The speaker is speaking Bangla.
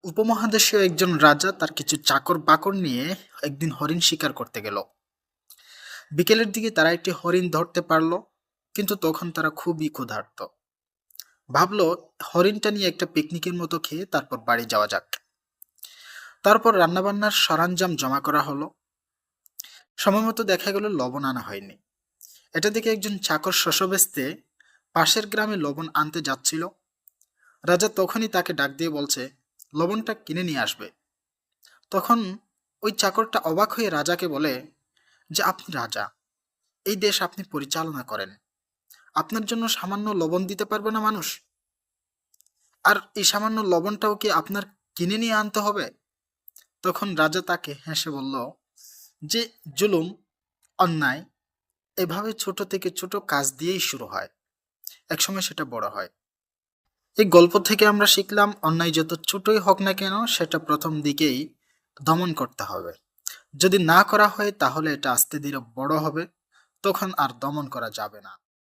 উপমহাদেশীয় একজন রাজা তার কিছু চাকর বাকর নিয়ে একদিন হরিণ শিকার করতে গেল। বিকেলের দিকে তারা একটি হরিণ ধরতে পারল, কিন্তু তখন তারা খুবই ক্ষুধার্ত। ভাবলো হরিণটা নিয়ে একটা পিকনিকের মতো খেয়ে তারপর বাড়ি যাওয়া যাক। তারপর রান্নাবান্নার সরঞ্জাম জমা করা হলো। সময় মতো দেখা গেল লবণ আনা হয়নি। এটা দেখে একজন চাকর শস্য বেচতে পাশের গ্রামে লবণ আনতে যাচ্ছিল। রাজা তখনই তাকে ডাক দিয়ে বলছে, লবণটা কিনে নিয়ে আসবে। তখন ওই চাকরটা অবাক হয়ে রাজাকে বলে যে, আপনি রাজা, এই দেশ আপনি পরিচালনা করেন, আপনার জন্য সামান্য লবণ দিতে পারবে না মানুষ? আর এই সামান্য লবণটাও কি আপনার কিনে নিয়ে আনতে হবে? তখন রাজা তাকে হেসে বলল যে, জুলুম, অন্যায় এভাবে ছোট থেকে ছোট কাজ দিয়েই শুরু হয়, একসময় সেটা বড় হয়। এই গল্প থেকে আমরা শিখলাম, অন্যায় যত ছোটই হোক না কেন সেটা প্রথম দিকেই দমন করতে হবে। যদি না করা হয় তাহলে এটা আস্তে ধীরে বড় হবে, তখন আর দমন করা যাবে না।